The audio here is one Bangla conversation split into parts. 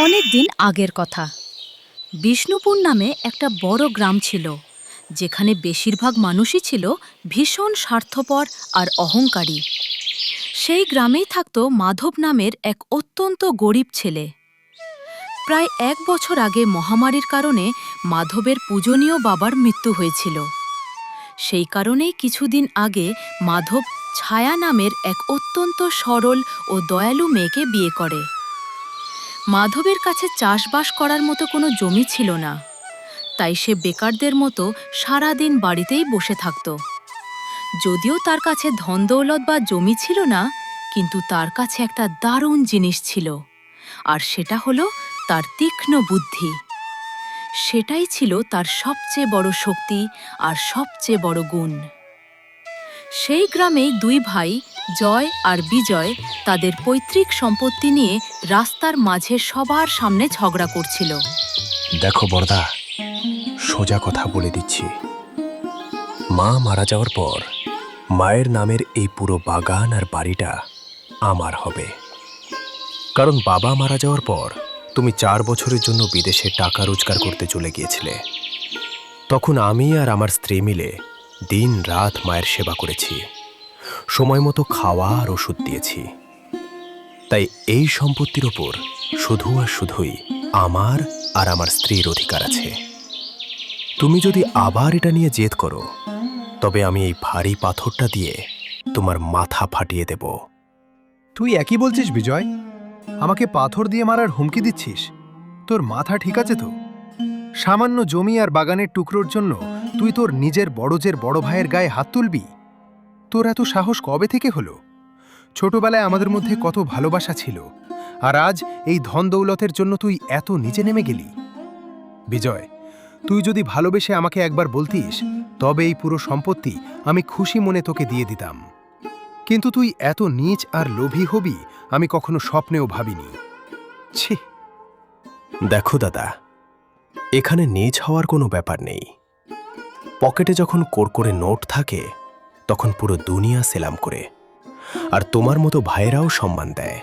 অনেক দিন আগের কথা। বিষ্ণুপুর নামে একটা বড় গ্রাম ছিল, যেখানে বেশিরভাগ মানুষই ছিল ভীষণ স্বার্থপর আর অহংকারী। সেই গ্রামেই থাকত মাধব নামের এক অত্যন্ত গরিব ছেলে। প্রায় 1 বছর আগে মহামারীর কারণে মাধবের পূজনীয় বাবার মৃত্যু হয়েছিল। সেই কারণেই কিছুদিন আগে মাধব ছায়া নামের এক অত্যন্ত সরল ও দয়ালু মেয়েকে বিয়ে করে। মাধবের কাছে চাষবাস করার মতো কোনো জমি ছিল না, তাই সে বেকারদের মতো সারাদিন বাড়িতেই বসে থাকত। যদিও তার কাছে ধনদৌলত বা জমি ছিল না, কিন্তু তার কাছে একটা দারুণ জিনিস ছিল, আর সেটা হলো তার তীক্ষ্ণ বুদ্ধি। সেটাই ছিল তার সবচেয়ে বড় শক্তি আর সবচেয়ে বড় গুণ। সেই গ্রামেই দুই ভাই জয় আর বিজয় তাদের পৈতৃক সম্পত্তি নিয়ে রাস্তার মাঝে সবার সামনে ঝগড়া করছিল। দেখো বড়দা, সোজা কথা বলে দিচ্ছি, মা মারা যাওয়ার পর মায়ের নামের এই পুরো বাগান আর বাড়িটা আমার হবে। কারণ বাবা মারা যাওয়ার পর তুমি 4 বছরের জন্য বিদেশে টাকা রোজগার করতে চলে গিয়েছিলে। তখন আমি আর আমার স্ত্রী মিলে দিন রাত মায়ের সেবা করেছি, সময় মতো খাওয়া আর ওষুধ দিয়েছি। তাই এই সম্পত্তির ওপর শুধু আর শুধুই আমার আর আমার স্ত্রীর অধিকার আছে। তুমি যদি আবার এটা নিয়ে জেদ করো, তবে আমি এই ভারী পাথরটা দিয়ে তোমার মাথা ফাটিয়ে দেব। তুই একই বলছিস বিজয়? আমাকে পাথর দিয়ে মারার হুমকি দিচ্ছিস? তোর মাথা ঠিক আছে তো? সামান্য জমি আর বাগানের টুকরোর জন্য তুই তোর নিজের বড়জের বড় ভাইয়ের গায়ে হাত তুলবি? তোর এত সাহস কবে থেকে হলো? ছোটবেলায় আমাদের মধ্যে কত ভালোবাসা ছিল, আর আজ এই ধন দৌলতের জন্য তুই এত নিচে নেমে গেলি। বিজয়, তুই যদি ভালোবেসে আমাকে একবার বলতিস, তবে এই পুরো সম্পত্তি আমি খুশি মনে তোকে দিয়ে দিতাম। কিন্তু তুই এত নীচ আর লোভী হবি আমি কখনো স্বপ্নেও ভাবিনি। ছি! দেখো দাদা, এখানে নীচ হওয়ার কোনো ব্যাপার নেই। পকেটে যখন কোড়কোড়ে নোট থাকে, তখন পুরো দুনিয়া সেলাম করে, আর তোমার মতো ভাইয়েরাও সম্মান দেয়।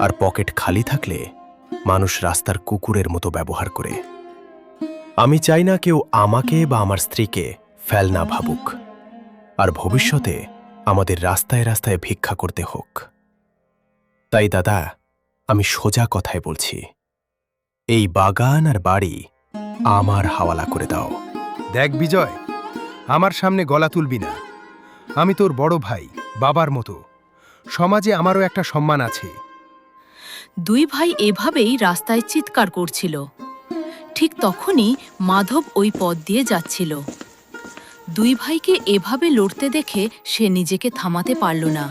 আর পকেট খালি থাকলে মানুষ রাস্তার কুকুরের মতো ব্যবহার করে। আমি চাই না কেউ আমাকে বা আমার স্ত্রীকে ফেলনা ভাবুক, আর ভবিষ্যতে আমাদের রাস্তায় রাস্তায় ভিক্ষা করতে হোক। তাই দাদা, আমি সোজা কথায় বলছি, এই বাগান আর বাড়ি আমার হাওয়ালা করে দাও। দেখ বিজয়, আমার সামনে গলা তুলবি না। আমি তোর বড় ভাই, বাবার মতো। সমাজে আমারও একটা সম্মান আছে। দুই ভাই এভাবেই রাস্তায় চিৎকার করছিল। ঠিক তখনই মাধব ওই পথ দিয়ে যাচ্ছিল। দুই ভাইকে এভাবে লড়তে দেখে সে নিজেকে থামাতে পারল না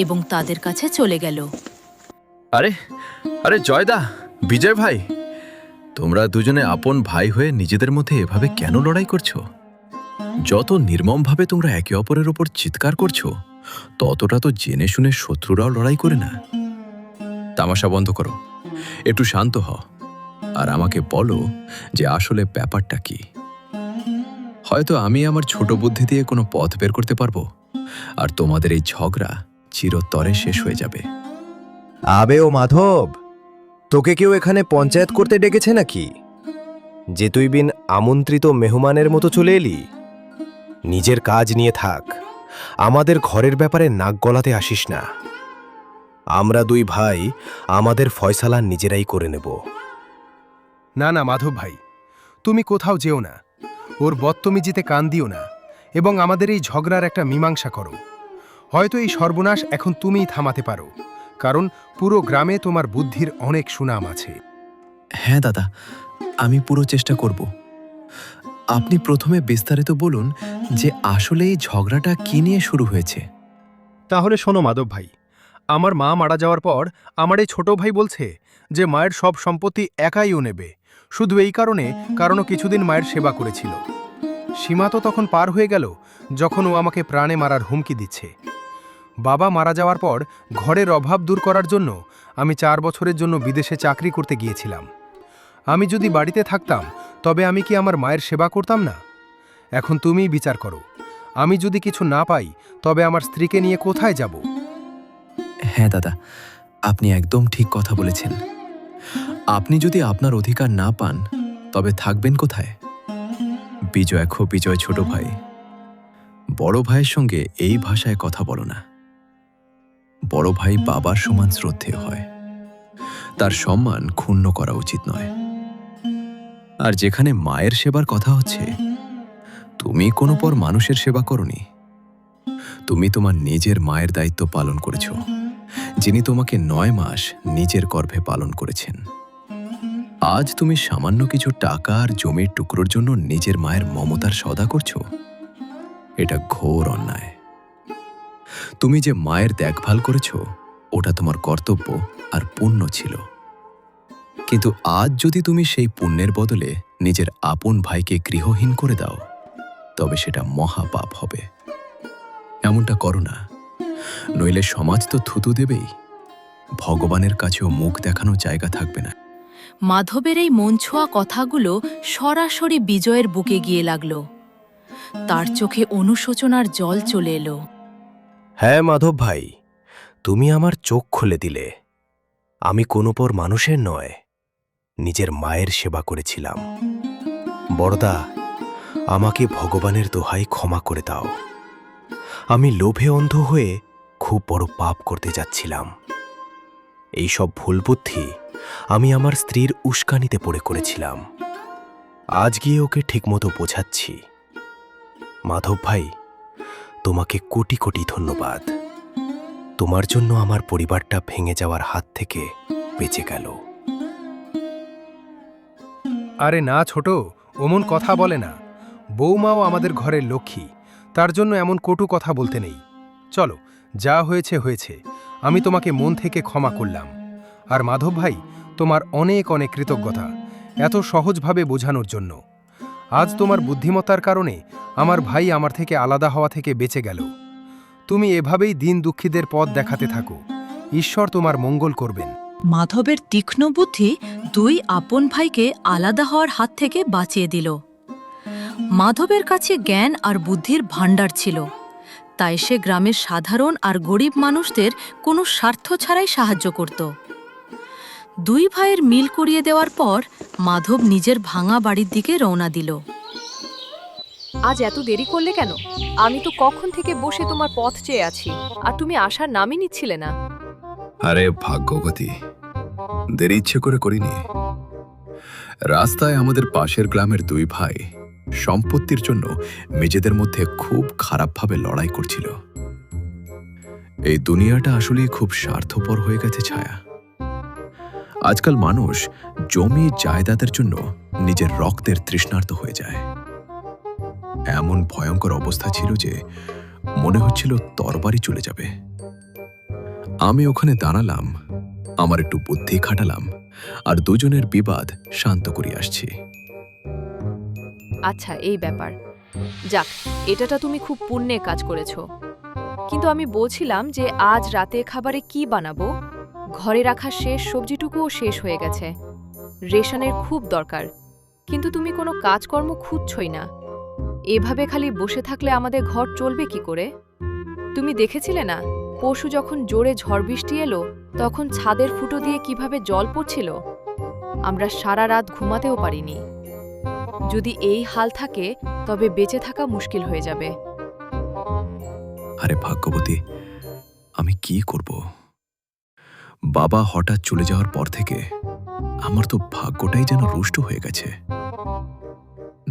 এবং তাদের কাছে চলে গেল। আরে আরে জয়দা, বিজয় ভাই, তোমরা দুজনে আপন ভাই হয়ে নিজেদের মধ্যে এভাবে কেন লড়াই করছো? যত নির্মমভাবে তোমরা একে অপরের ওপর চিৎকার করছো, ততটা তো জেনে শুনে শত্রুরাও লড়াই করে না। তামাশা বন্ধ করো, একটু শান্ত হও, আর আমাকে বলো যে আসলে ব্যাপারটা কি। হয়তো আমি আমার ছোট বুদ্ধি দিয়ে কোনো পথ বের করতে পারবো, আর তোমাদের এই ঝগড়া চিরতরে শেষ হয়ে যাবে। আবে ও মাধব, তোকে কেউ এখানে পঞ্চায়েত করতে ডেকেছে নাকি, যে তুই বিন আমন্ত্রিত মেহমানের মতো চলে এলি? নিজের কাজ নিয়ে থাক, আমাদের ঘরের ব্যাপারে নাক গলাতে আসিস না। আমরা দুই ভাই আমাদের ফয়সালা নিজেরাই করে নেব। না না মাধব ভাই, তুমি কোথাও যেও না। ওর বদতমিজিতে কান দিও না, এবং আমাদের এই ঝগড়ার একটা মীমাংসা করো। হয়তো এই সর্বনাশ এখন তুমিই থামাতে পারো, কারণ পুরো গ্রামে তোমার বুদ্ধির অনেক সুনাম আছে। হ্যাঁ দাদা, আমি পুরো চেষ্টা করব। আপনি প্রথমে বিস্তারিত বলুন যে আসলে এই ঝগড়াটা কি নিয়ে শুরু হয়েছে। তাহলে শোনো মাধব ভাই, আমার মা মারা যাওয়ার পর আমার এই ছোট ভাই বলছে যে মায়ের সব সম্পত্তি একাই ও নেবে, শুধু এই কারণে কারণ ও কিছুদিন মায়ের সেবা করেছিল। সীমা তো তখন পার হয়ে গেল যখন ও আমাকে প্রাণে মারার হুমকি দিচ্ছে। বাবা মারা যাওয়ার পর ঘরের অভাব দূর করার জন্য আমি 4 বছরের জন্য বিদেশে চাকরি করতে গিয়েছিলাম। আমি যদি বাড়িতে থাকতাম, তবে আমি কি আমার মায়ের সেবা করতাম না? এখন তুমিই বিচার করো, আমি যদি কিছু না পাই, তবে আমার স্ত্রীকে নিয়ে কোথায় যাব? হ্যাঁ দাদা, আপনি একদম ঠিক কথা বলেছেন। আপনি যদি আপনার অধিকার না পান তবে থাকবেন কোথায়? বিজয় বিজয় ছোট ভাই, বড় ভাইয়ের সঙ্গে এই ভাষায় কথা বলো না। বড় ভাই বাবার সমান শ্রদ্ধেয় হয়, তার সম্মান ক্ষুণ্ণ করা উচিত নয়। আর যেখানে মায়ের সেবার কথা হচ্ছে, তুমি কোনো পর মানুষের সেবা করনি। তুমি তোমার নিজের মায়ের দায়িত্ব পালন করেছ, যিনি তোমাকে 9 মাস নিজের গর্ভে পালন করেছেন। আজ তুমি সামান্য কিছু টাকা আর জমির টুকরোর জন্য নিজের মায়ের মমতার সদা করছো। এটা ঘোর অন্যায়। তুমি যে মায়ের দেখভাল করেছো, ওটা তোমার কর্তব্য আর পুণ্য ছিল। কিন্তু আজ যদি তুমি সেই পুণ্যের বদলে নিজের আপন ভাইকে গৃহহীন করে দাও, তবে সেটা মহাপাপ হবে। এমনটা করো না, নইলে সমাজ তো থুতু দেবেই, ভগবানের কাছেও মুখ দেখানোর জায়গা থাকবে না। মাধবের এই মন ছোঁয়া কথাগুলো সরাসরি বিজয়ের বুকে গিয়ে লাগল। তার চোখে অনুশোচনার জল চলে এলো। হ্যাঁ মাধব ভাই, তুমি আমার চোখ খুলে দিলে। আমি কোনো পর মানুষের নয়, নিজের মায়ের সেবা করেছিলাম। বড়দা, আমাকে ভগবানের দোহাই ক্ষমা করে দাও। আমি লোভে অন্ধ হয়ে খুব বড় পাপ করতে যাচ্ছিলাম। এই সব ভুল বুদ্ধি আমি আমার স্ত্রীর উস্কানিতে পড়ে করেছিলাম। আজ গিয়ে ওকে ঠিকমতো বোঝাচ্ছি। মাধব ভাই, তোমাকে কোটি কোটি ধন্যবাদ। তোমার জন্য আমার পরিবারটা ভেঙে যাওয়ার হাত থেকে বেঁচে গেল। আরে না ছোট, ওমন কথা বলে না। বৌমাও আমাদের ঘরের লক্ষ্মী, তার জন্য এমন কটু কথা বলতে নেই। চলো, যা হয়েছে হয়েছে, আমি তোমাকে মন থেকে ক্ষমা করলাম। আর মাধব ভাই, তোমার অনেক অনেক কৃতজ্ঞতা এত সহজভাবে বোঝানোর জন্য। আজ তোমার বুদ্ধিমত্তার কারণে আমার ভাই আমার থেকে আলাদা হওয়া থেকে বেঁচে গেল। তুমি এভাবেই দিন দুঃখীদের পথ দেখাতে থাকো। ঈশ্বর তোমার মঙ্গল করবেন। মাধবের তীক্ষ্ণ বুদ্ধি দুই আপন ভাইকে আলাদা হওয়ার হাত থেকে বাঁচিয়ে দিল। মাধবের কাছে জ্ঞান আর বুদ্ধির ভাণ্ডার ছিল, তাই সে গ্রামের সাধারণ আর গরিব মানুষদের কোনো স্বার্থ ছাড়াই সাহায্য করত। দুই ভাইয়ের মিল করিয়ে দেওয়ার পর মাধব নিজের ভাঙা বাড়ির দিকে রওনা দিল। আজ এত দেরি করলে কেন? আমি তো কখন থেকে বসে তোমার পথ চেয়ে আছি, আর তুমি আসার নামই নিচ্ছিলে না। আরে ভাগ্যবতী, দেরি ইচ্ছে করে করিনি। রাস্তায় আমাদের পাশের গ্রামের দুই ভাই সম্পত্তির জন্য নিজেদের মধ্যে খুব খারাপভাবে লড়াই করছিল। এই দুনিয়াটা আসলেই খুব স্বার্থপর হয়ে গেছে ছায়া। আজকাল মানুষ জমি জায়দাদের জন্য নিজের রক্তের তৃষ্ণার্ত হয়ে যায়। এমন ভয়ঙ্কর অবস্থা ছিল যে মনে হচ্ছিল তরবারি চলে যাবে। আমি ওখানে দাঁড়ালাম, আমার একটু বুদ্ধি খাটালাম, আর দুজনের বিবাদ শান্ত করিয়ে আসছি। আচ্ছা, এই ব্যাপার। যাক, এটাটা তুমি খুব পুণ্যে কাজ করেছো। কিন্তু আমি বলছিলাম যে আজ রাতে খাবারে কি বানাবো? ঘরে রাখা শেষ সবজিটুকুও শেষ হয়ে গেছে। রেশনের খুব দরকার, কিন্তু তুমি কোনো কাজকর্ম খুঁজছই না। এভাবে খালি বসে থাকলে আমাদের ঘর চলবে কি করে? তুমি দেখেছিলে না, পরশু যখন জোরে ঝড় বৃষ্টি এলো, তখন ছাদের ফুটো দিয়ে কিভাবে জল পড়ছিল? আমরা সারা রাত ঘুমাতেও পারিনি। যদি এই হাল থাকে, তবে বেঁচে থাকা মুশকিল হয়ে যাবে। আরে ভাগ্যবতী, আমি কি করব? বাবা হঠাৎ চলে যাওয়ার পর থেকে আমার তো ভাগ্যটাই যেন রুষ্ট হয়ে গেছে।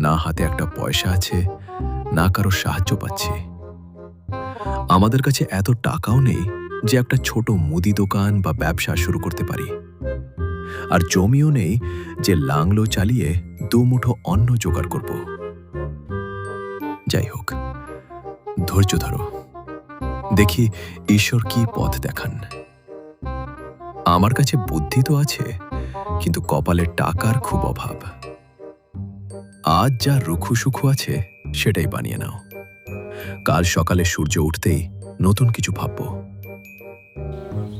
না হাতে একটা পয়সা আছে, না কারো সাহায্য পাচ্ছি। আমাদের কাছে এত টাকাও নেই যে একটা ছোট মুদি দোকান বা ব্যবসা শুরু করতে পারি। আর জমিও নেই যে লাংলো চালিয়ে দুমুঠো অন্ন জোগাড় করব। যাই হোক, ধৈর্য ধরো, দেখি ঈশ্বর কি পথ দেখান। আমার কাছে বুদ্ধি তো আছে, কিন্তু কপালে টাকার খুব অভাব। আজ যা রুখু সুখু আছে সেটাই বানিয়ে নাও। কাল সকালে সূর্য উঠতেই নতুন কিছু ভাবব।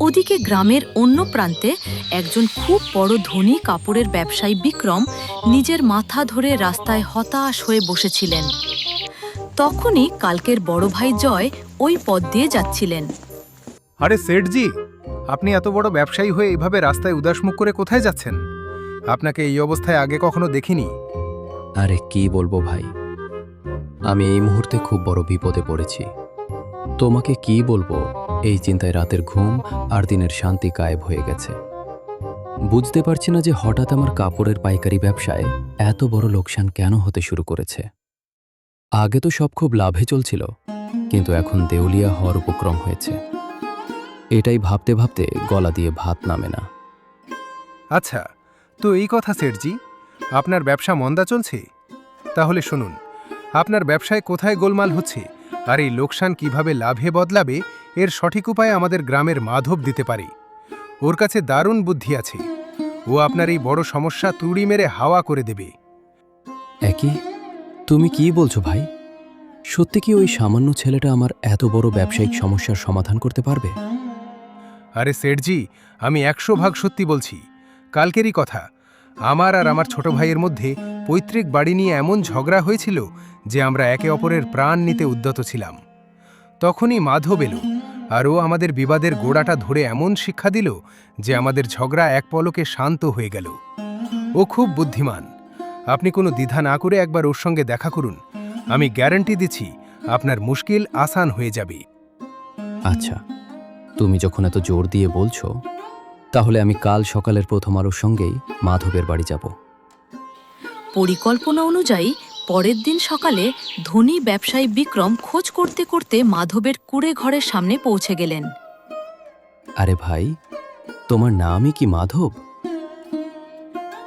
ওদিকে গ্রামের অন্য প্রান্তে একজন খুব বড় ধনী কাপড়ের ব্যবসায়ী বিক্রম নিজের মাথা ধরে রাস্তায় হতাশ হয়ে বসেছিলেন। তখনই কালকের বড় ভাই জয় ওই পথ দিয়ে যাচ্ছিলেন। আরে সেঠজি, আপনি এত বড় ব্যবসায়ী হয়ে এভাবে রাস্তায় উদাস মুখ করে কোথায় যাচ্ছেন? আপনাকে এই অবস্থায় আগে কখনো দেখিনি। আরে কি বলবো ভাই, আমি এই মুহূর্তে খুব বড় বিপদে পড়েছি। তোমাকে কি বলবো, এই চিন্তায় রাতের ঘুম আর দিনের শান্তি গায়েব হয়ে গেছে। বুঝতে পারছি না যে হঠাৎ আমার কাপড়ের পাইকারি ব্যবসায় এত বড় লোকসান কেন হতে শুরু করেছে। আগে তো সব খুব লাভে চলছিল, কিন্তু এখন দেউলিয়া হওয়ার উপক্রম হয়েছে। এটাই ভাবতে ভাবতে গলা দিয়ে ভাত নামে না। আচ্ছা, তো এই কথা সেঠজি, আপনার ব্যবসা মন্দা চলছে? তাহলে শুনুন, আপনার ব্যবসায় কোথায় গোলমাল হচ্ছে আর এই লোকসান কিভাবে লাভে বদলাবে এর সঠিক উপায় আমাদের গ্রামের মাধব দিতে পারে। ওর কাছে দারুণ বুদ্ধি আছে। ও আপনার এই বড় সমস্যা তুড়ি মেরে হাওয়া করে দেবে। একই, তুমি কি বলছো ভাই? সত্যি কি ওই সামান্য ছেলেটা আমার এত বড় ব্যবসায়িক সমস্যার সমাধান করতে পারবে? আরে সেঠজি, আমি 100 ভাগ সত্যি বলছি। কালকেরই কথা, আমার আর আমার ছোট ভাইয়ের মধ্যে পৈতৃক বাড়ি নিয়ে এমন ঝগড়া হয়েছিল যে আমরা একে অপরের প্রাণ নিতে উদ্যত ছিলাম। তখনই মাধব এলো, আর ও আমাদের বিবাদের গোড়াটা ধরে এমন শিক্ষা দিল যে আমাদের ঝগড়া এক পলকে শান্ত হয়ে গেল। ও খুব বুদ্ধিমান। আপনি কোনো দ্বিধা না করে একবার ওর সঙ্গে দেখা করুন। আমি গ্যারান্টি দিচ্ছি আপনার মুশকিল আসান হয়ে যাবে। আচ্ছা, তুমি যখন এত জোর দিয়ে বলছো, তাহলে আমি কাল সকালের প্রথম আলোর সঙ্গেই মাধবের বাড়ি যাব। পরিকল্পনা অনুযায়ী পরের দিন সকালে ধনী ব্যবসায়ী বিক্রম খোঁজ করতে করতে মাধবের কুঁড়ে ঘরের সামনে পৌঁছে গেলেন। আরে ভাই, তোমার নামই কি মাধব?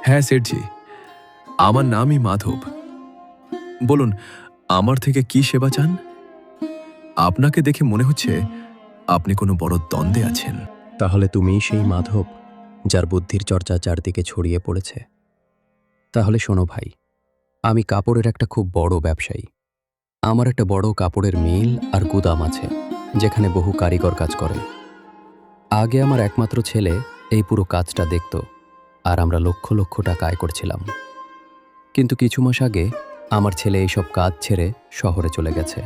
হ্যাঁ সেঠজি, আমার নামই মাধব। বলুন, আমার থেকে কি সেবা চান? আপনাকে দেখে মনে হচ্ছে আপনি কোনো বড় দ্বন্দ্বে আছেন। তাহলে তুমিই সেই মাধব যার বুদ্ধির চর্চা চারদিকে ছড়িয়ে পড়েছে। তাহলে শোনো ভাই, আমি কাপড়ের একটা খুব বড় ব্যবসায়ী। আমার একটা বড় কাপড়ের মিল আর গুদাম আছে, যেখানে বহু কারিগর কাজ করে। আগে আমার একমাত্র ছেলে এই পুরো কাজটা দেখত, আর আমরা লক্ষ লক্ষ টাকা আয় করছিলাম। কিন্তু কিছু মাস আগে আমার ছেলে এইসব কাজ ছেড়ে শহরে চলে গেছে,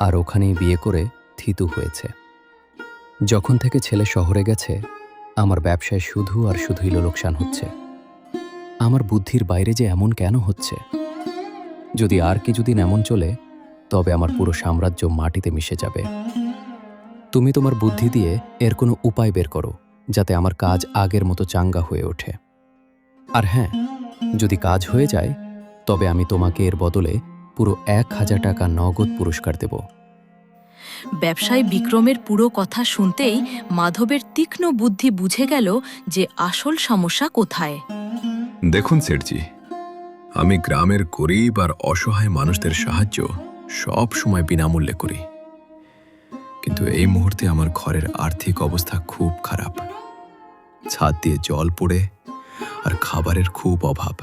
আর ওখানেই বিয়ে করে থিতু হয়েছে। যখন থেকে ছেলে শহরে গেছে, আমার ব্যবসায় শুধু আর শুধুই লোকসান হচ্ছে। আমার বুদ্ধির বাইরে যে এমন কেন হচ্ছে? যদি আর কিছুদিন এমন চলে, তবে আমার পুরো সাম্রাজ্য মাটিতে মিশে যাবে। তুমি তোমার বুদ্ধি দিয়ে এর কোনো উপায় বের করো, যাতে আমার কাজ আগের মতো চাঙ্গা হয়ে ওঠে। আর হ্যাঁ, যদি কাজ হয়ে যায়, তবে আমি তোমাকে এর বদলে পুরো 1000 টাকা নগদ পুরস্কার দেব। ব্যবসায়ী বিক্রমের পুরো কথা শুনতেই মাধবের তীক্ষ্ণ বুদ্ধি বুঝে গেল যে আসল সমস্যা কোথায়। দেখুন সেঠজি, আমি গ্রামের গরিব আর অসহায় মানুষদের সাহায্য সব সময় বিনামূল্যে করি। কিন্তু এই মুহূর্তে আমার ঘরের আর্থিক অবস্থা খুব খারাপ। ছাদ দিয়ে জল পড়ে আর খাবারের খুব অভাব।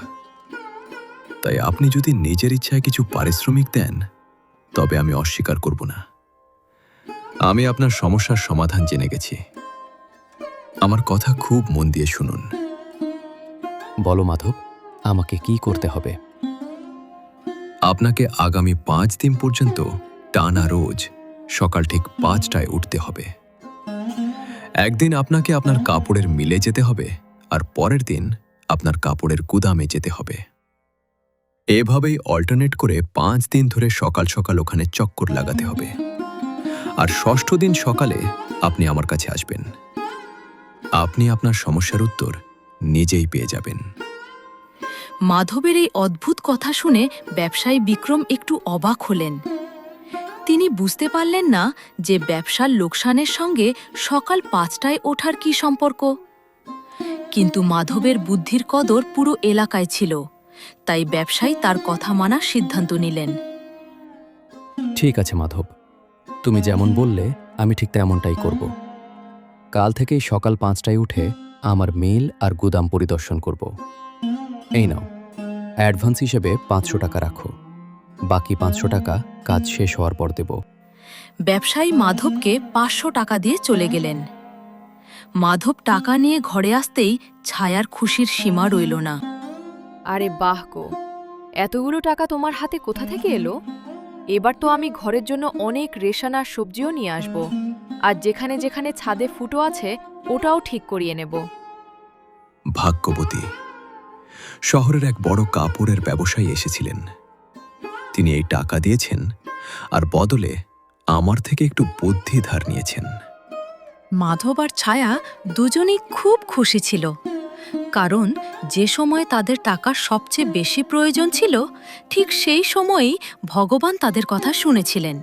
তাই আপনি যদি নিজের ইচ্ছায় কিছু পারিশ্রমিক দেন, তবে আমি অস্বীকার করব না। আমি আপনার সমস্যার সমাধান জেনে গেছি। আমার কথা খুব মন দিয়ে শুনুন। বলো মাধব, আমাকে কি করতে হবে? আপনাকে আগামী 5 দিন পর্যন্ত টানা রোজ সকাল ঠিক 5টায় উঠতে হবে। একদিন আপনাকে আপনার কাপড়ের মিলে যেতে হবে, আর পরের দিন আপনার কাপড়ের গুদামে যেতে হবে। এভাবেই অল্টারনেট করে 5 দিন ধরে সকাল সকাল ওখানে চক্কর লাগাতে হবে। আর 6ষ্ঠ দিন সকালে আপনি আমার কাছে আসবেন। আপনি আপনার সমস্যার উত্তর নিজেই পেয়ে যাবেন। মাধবের এই অদ্ভুত কথা শুনে ব্যবসায়ী বিক্রম একটু অবাক হলেন। তিনি বুঝতে পারলেন না যে ব্যবসার লোকসানের সঙ্গে সকাল 5টায় ওঠার কি সম্পর্ক। কিন্তু মাধবের বুদ্ধির কদর পুরো এলাকায় ছিল, তাই ব্যবসায়ী তার কথা মানার সিদ্ধান্ত নিলেন। ঠিক আছে মাধব, তুমি যেমন বললে আমি ঠিক তেমনটাই করব। কাল থেকেই সকাল 5টায় উঠে আমার মিল আর গুদাম পরিদর্শন করব। এই নাও, অ্যাডভান্স হিসেবে 500 টাকা রাখো। বাকি 500 টাকা কাজ শেষ হওয়ার পর দেব। ব্যবসায়ী মাধবকে 500 টাকা দিয়ে চলে গেলেন। মাধব টাকা নিয়ে ঘরে আসতেই ছায়ার খুশির সীমা রইল না। আরে বাহ গো, এতগুলো টাকা তোমার হাতে কোথা থেকে এলো? এবার তো আমি ঘরের জন্য অনেক রেশন আর সবজিও নিয়ে আসব, আর যেখানে যেখানে ছাদে ফুটো আছে ওটাও ঠিক করিয়ে নেব। ভাগ্যবতী, শহরের এক বড় কাপড়ের ব্যবসায়ী এসেছিলেন। তিনি এই টাকা দিয়েছেন আর বদলে আমার থেকে একটু বুদ্ধি ধার নিয়েছেন। মাধব আর ছায়া দুজনেই খুব খুশি ছিল, কারণ যে সময় তাদের টাকার সবচেয়ে বেশি প্রয়োজন ছিল ঠিক সেই সময়েই ভগবান তাদের কথা শুনেছিলেন।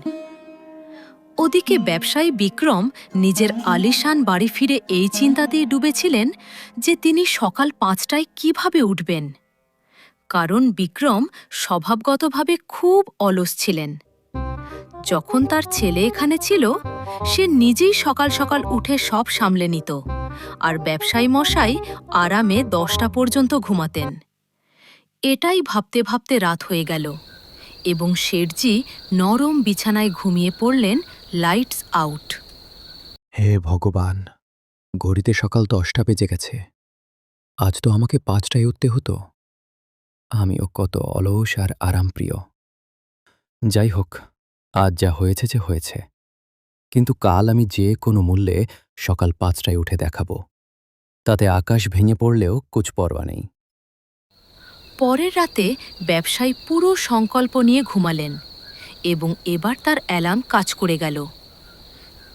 ওদিকে ব্যবসায়ী বিক্রম নিজের আলিশান বাড়ি ফিরে এই চিন্তাতেই ডুবেছিলেন যে তিনি সকাল 5টায় কিভাবে উঠবেন, কারণ বিক্রম স্বভাবগতভাবে খুব অলস ছিলেন। যখন তার ছেলে এখানে ছিল, সে নিজেই সকাল সকাল উঠে সব সামলে নিত, আর ব্যবসায়ী মশাই আরামে 10টা পর্যন্ত ঘুমাতেন। এটাই ভাবতে ভাবতে রাত হয়ে গেল এবং শেঠজি নরম বিছানায় ঘুমিয়ে পড়লেন, লাইটস আউট। হে ভগবান, ঘড়িতে সকাল 10টা বেজে গেছে। আজ তো আমাকে 5টায় উঠতে হতো। আমিও কত অলস আর আরামপ্রিয়। যাই হোক, আজ যা হয়েছে যে হয়েছে, কিন্তু কাল আমি যে কোনো মূল্যে সকাল 5টায় উঠে দেখাবো। তাতে আকাশ ভেঙে পড়লেও কুছ পরোয়া নেই। পরের রাতে ব্যবসায়ী পুরো সংকল্প নিয়ে ঘুমালেন এবং এবার তার অ্যালার্ম কাজ করে গেল।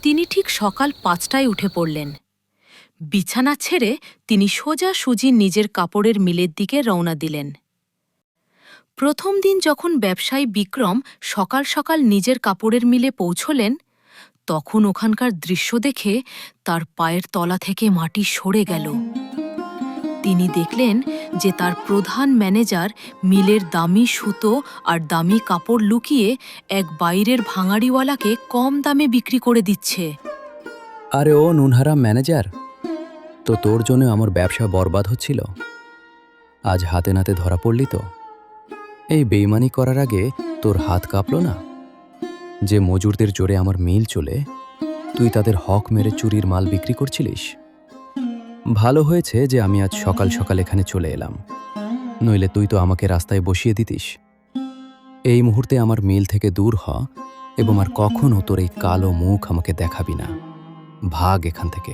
তিনি ঠিক সকাল 5টায় উঠে পড়লেন। বিছানা ছেড়ে তিনি সোজাসুজি নিজের কাপড়ের মিলের দিকে রওনা দিলেন। প্রথম দিন যখন ব্যবসায়ী বিক্রম সকাল সকাল নিজের কাপড়ের মিলে পৌঁছলেন, তখন ওখানকার দৃশ্য দেখে তার পায়ের তলা থেকে মাটি সরে গেল। তিনি দেখলেন যে তার প্রধান ম্যানেজার মিলের দামি সুতো আর দামি কাপড় লুকিয়ে এক বাইরের ভাঙাড়িওয়ালাকে কম দামে বিক্রি করে দিচ্ছে। আরে ও নুনহারাম ম্যানেজার, তো তোর জন্য আমার ব্যবসা বরবাদ হচ্ছিল। আজ হাতে নাতে ধরা পড়লি তো। এই বেইমানি করার আগে তোর হাত কাঁপল না? যে মজুরদের জোরে আমার মিল চলে, তুই তাদের হক মেরে চুরির মাল বিক্রি করছিলিস। ভালো হয়েছে যে আমি আজ সকাল সকাল এখানে চলে এলাম, নইলে তুই তো আমাকে রাস্তায় বসিয়ে দিতিস। এই মুহূর্তে আমার মিল থেকে দূর হ এবং আর কখনও তোর এই কালো মুখ আমাকে দেখাবি না। ভাগ এখান থেকে।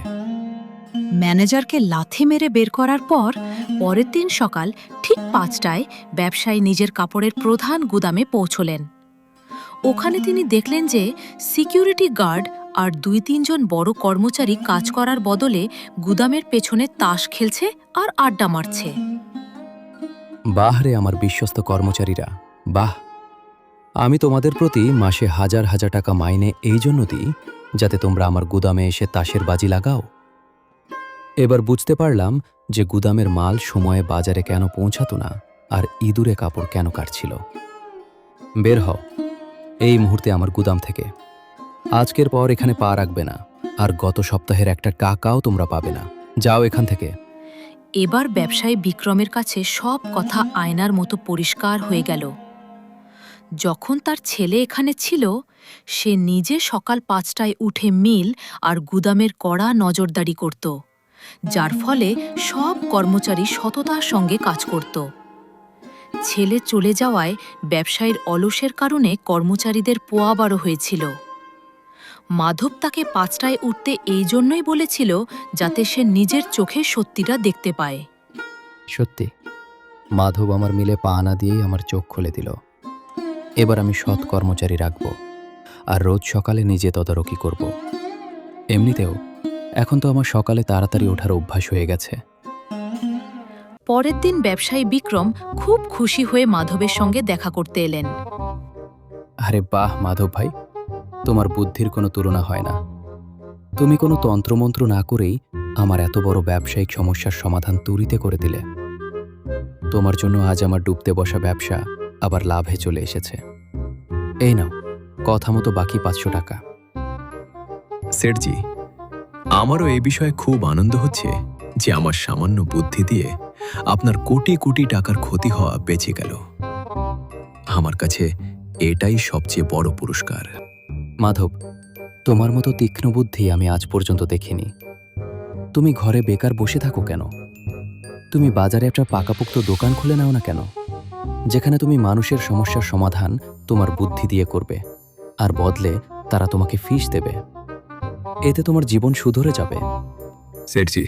ম্যানেজারকে লাথি মেরে বের করার পর পরের দিন সকাল ঠিক 5টায় ব্যবসায়ী নিজের কাপড়ের প্রধান গুদামে পৌঁছলেন। ওখানে তিনি দেখলেন যে সিকিউরিটি গার্ড আর 2-3 জন বড় কর্মচারী কাজ করার বদলে গুদামের পেছনে তাস খেলছে আর আড্ডা মারছে। বাহ রে আমার বিশ্বস্ত কর্মচারীরা, বাহ! আমি তোমাদের প্রতি মাসে হাজার হাজার টাকা মাইনে এই জন্য দিই যাতে তোমরা আমার গুদামে এসে তাসের বাজি লাগাও। এবার বুঝতে পারলাম যে গুদামের মাল সময়ে বাজারে কেন পৌঁছাতো না আর ইঁদুরে কাপড় কেন কাটছিল। বের হও এই মুহূর্তে আমার গুদাম থেকে। আজকের পর এখানে পা রাখবে না, আর গত সপ্তাহের একটা টাকাও তোমরা পাবে না। যাও এখান থেকে। এবার ব্যবসায়ী বিক্রমের কাছে সব কথা আয়নার মতো পরিষ্কার হয়ে গেল। যখন তার ছেলে এখানে ছিল, সে নিজে সকাল 5টায় উঠে মিল আর গুদামের কড়া নজরদারি করত, যার ফলে সব কর্মচারী সততার সঙ্গে কাজ করত। ছেলে চলে যাওয়ায় ব্যবসায়ীর অলসের কারণে কর্মচারীদের পোয়াবারও হয়েছিল। মাধব তাকে 5টায় উঠতে এই জন্যই বলেছিল যাতে সে নিজের চোখে সত্যিটা দেখতে পায়। সত্যি, মাধব আমার মিলে পা না দিয়েই আমার চোখ খুলে দিল। এবার আমি সৎ কর্মচারী রাখব আর রোজ সকালে নিজে তদারকি করব। এমনিতেও এখন তো আমার সকালে তাড়াতাড়ি ওঠার অভ্যাস হয়ে গেছে। পরের দিন ব্যবসায়ী বিক্রম খুব খুশি হয়ে মাধবের সঙ্গে দেখা করতে এলেন। আরে বাহ মাধব ভাই, তোমার বুদ্ধির কোনো তুলনা হয় না। তুমি কোনো তন্ত্রমন্ত্র না করেই আমার এত বড় ব্যবসায়িক সমস্যার সমাধান তুরিতে করে দিলে। তোমার জন্য আজ আমার ডুবতে বসা ব্যবসা আবার লাভে চলে এসেছে। এই নাও, কথা মতো বাকি 500 টাকা। সেঠজি, আমারও এই বিষয়ে খুব আনন্দ হচ্ছে যে আমার সামান্য বুদ্ধি দিয়ে আপনার কোটি কোটি টাকার ক্ষতি হওয়া বেঁচে গেল। আমার কাছে এটাই সবচেয়ে বড় পুরস্কার। মাধব, তোমার মতো তীক্ষ্ণ বুদ্ধি আমি আজ পর্যন্ত দেখিনি। তুমি ঘরে বেকার বসে থাকো কেন? তুমি বাজারে একটা পাকাপোক্ত দোকান খুলে নাও না কেন, যেখানে তুমি মানুষের সমস্যার সমাধান তোমার বুদ্ধি দিয়ে করবে, আর বদলে তারা তোমাকে ফিস দেবে। এতে তোমার জীবন সুধরে যাবে। সেঠজি,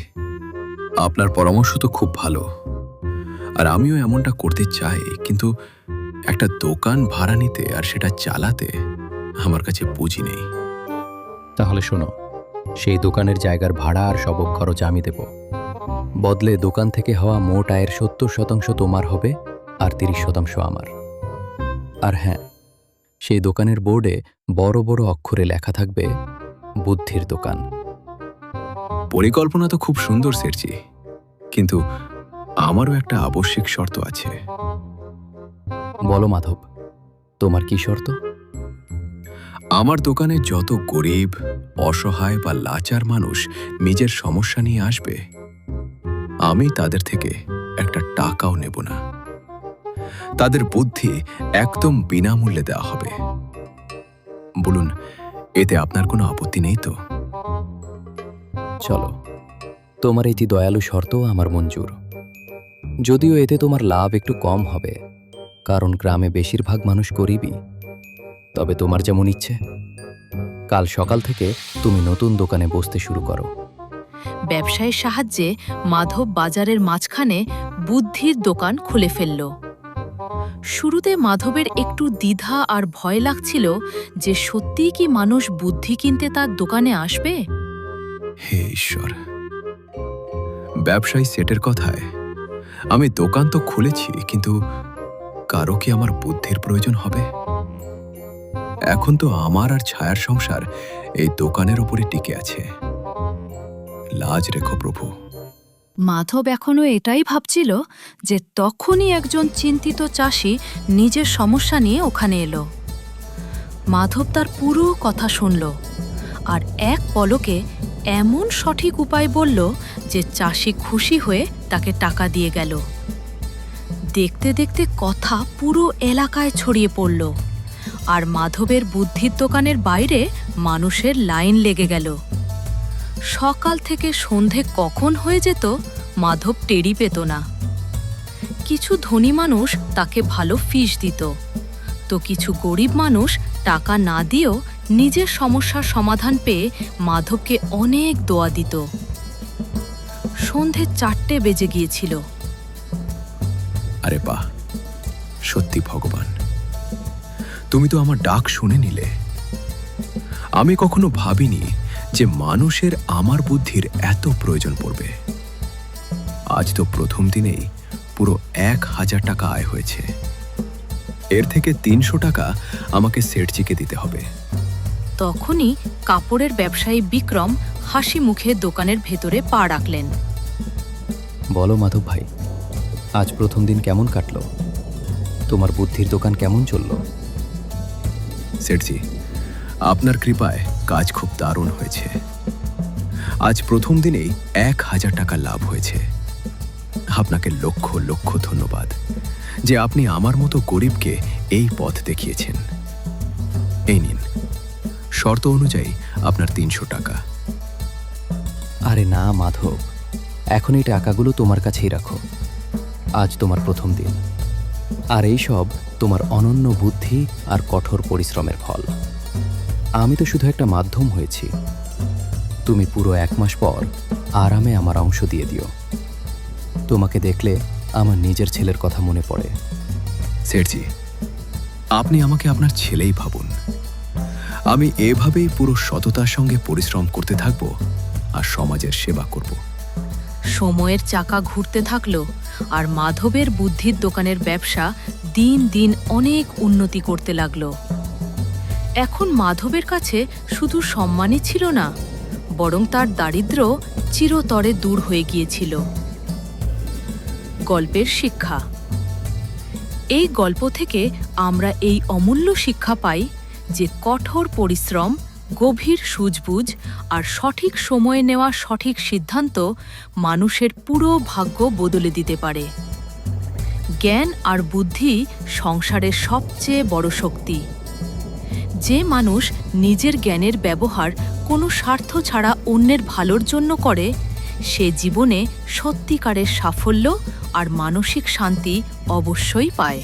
আপনার পরামর্শ তো খুব ভালো। আর আমিও এমনটা করতে চাই, কিন্তু একটা দোকান ভাড়া নিতে আর সেটা চালাতে আমার কাছে পুঁজি নেই। তাহলে শোনো, সেই দোকানের জায়গার ভাড়া আর সব খরচ আমি দেব। বদলে দোকান থেকে হওয়া মোট আয়ের 70% তোমার হবে আর 30% আমার। আর হ্যাঁ, সেই দোকানের বোর্ডে বড় বড় অক্ষরে লেখা থাকবে বুদ্ধির দোকান। পরিকল্পনা তো খুব সুন্দর শেঠজি, কিন্তু আমারও একটা আবশ্যিক শর্ত আছে। বলো মাধব, তোমার কি শর্ত? আমার দোকানে যত গরিব, অসহায় বা লাচার মানুষ নিজের সমস্যা নিয়ে আসবে, আমি তাদের থেকে একটা টাকাও নেব না। তাদের বুদ্ধি একদম বিনামূল্যে দেওয়া হবে। বলুন, এতে আপনার কোনো আপত্তি নেই তো? চলো, তোমার এই দয়ালু শর্ত আমার মঞ্জুর। যদিও এতে তোমার লাভ একটু কম হবে, কারণ গ্রামে বেশিরভাগ মানুষ গরিবই। তবে তোমার যেমন ইচ্ছে, কাল সকাল থেকে তুমি নতুন দোকানে বসতে শুরু করো। ব্যবসায়ের সাহায্যে মাধব বাজারের মাঝখানে বুদ্ধির দোকান খুলে ফেলল। শুরুতে মাধবের একটু দ্বিধা আর ভয় লাগছিল যে সত্যিই কি মানুষ বুদ্ধি কিনতে তার দোকানে আসবে। হে ঈশ্বর, ব্যবসায়ী সেটের কথায় আমি দোকান তো খুলেছি, কিন্তু কারো কি আমার বুদ্ধির প্রয়োজন হবে? এখন তো আমার আর ছায়ার সংসার এই দোকানের উপরে টিকে আছে। লাজ রেখো প্রভু। মাধব এখনও এটাই ভাবছিল যে তখনই একজন চিন্তিত চাষি নিজের সমস্যা নিয়ে ওখানে এলো। মাধব তার পুরো কথা শুনল আর এক পলকে এমন সঠিক উপায় বলল যে চাষি খুশি হয়ে তাকে টাকা দিয়ে গেল। দেখতে দেখতে কথা পুরো এলাকায় ছড়িয়ে পড়ল আর মাধবের বুদ্ধির দোকানের বাইরে মানুষের লাইন লেগে গেল। সকাল থেকে সন্ধে কখন হয়ে যেত মাধব টেরি পেত না। কিছু ধনী মানুষ তাকে ভালো ফিস দিত, তো কিছু গরিব মানুষ টাকা না দিয়েও নিজের সমস্যার সমাধান পেয়ে মাধবকে অনেক দোয়া দিত। সন্ধে 4টে বেজে গিয়েছিল। আরে বাহ, সত্যি ভগবান, তুমি তো আমার ডাক শুনে নিলে। আমি কখনো ভাবিনি যে মানুষের আমার বুদ্ধির এত প্রয়োজন পড়বে। আজ তো প্রথম দিনেই পুরো 1000 টাকা আয় হয়েছে। এর থেকে 300 টাকা আমাকে সেঠজিকে দিতে হবে। তখনই কাপড়ের ব্যবসায়ী বিক্রম হাসি মুখে দোকানের ভেতরে পা রাখলেন। বলো মাধব ভাই, আজ প্রথম দিন কেমন কাটলো? তোমার বুদ্ধির দোকান কেমন চলল? সেঠজি, আপনার কৃপায় কাজ খুব দারুণ হয়েছে। আজ প্রথম দিনেই 1000 টাকা লাভ হয়েছে। আপনাকে লক্ষ লক্ষ ধন্যবাদ যে আপনি আমার মতো গরিবকে এই পথ দেখিয়েছেন। এই নিন, শর্ত অনুযায়ী আপনার 300 টাকা। আরে না মাধব, এখন এই টাকাগুলো তোমার কাছেই রাখো। আজ তোমার প্রথম দিন, আর এই সব তোমার অনন্য বুদ্ধি আর কঠোর পরিশ্রমের ফল। আমি তো শুধু একটা মাধ্যম হয়েছি। তুমি পুরো 1 মাস পর আরামে আমার অংশ দিয়ে দিও। তোমাকে দেখলে আমার নিজের ছেলের কথা মনে পড়ে। সেঠজি, আপনি আমাকে আপনার ছেলেই ভাবুন। আমি এভাবেই পুরো সততার সঙ্গে পরিশ্রম করতে থাকব আর সমাজের সেবা করব। সময়ের চাকা ঘুরতে থাকলো আর মাধবের বুদ্ধির দোকানের ব্যবসা দিন দিন অনেক উন্নতি করতে লাগলো। এখন মাধবের কাছে শুধু সম্মানই ছিল না, বরং তার দারিদ্র্য চিরতরে দূর হয়ে গিয়েছিল। গল্পের শিক্ষা। এই গল্প থেকে আমরা এই অমূল্য শিক্ষা পাই যে কঠোর পরিশ্রম, গভীর সূঝবুঝ আর সঠিক সময়ে নেওয়া সঠিক সিদ্ধান্ত মানুষের পুরো ভাগ্য বদলে দিতে পারে। জ্ঞান আর বুদ্ধি সংসারের সবচেয়ে বড় শক্তি। যে মানুষ নিজের জ্ঞানের ব্যবহার কোনো স্বার্থ ছাড়া অন্যের ভালোর জন্য করে, সে জীবনে সত্যিকারের সাফল্য আর মানসিক শান্তি অবশ্যই পায়।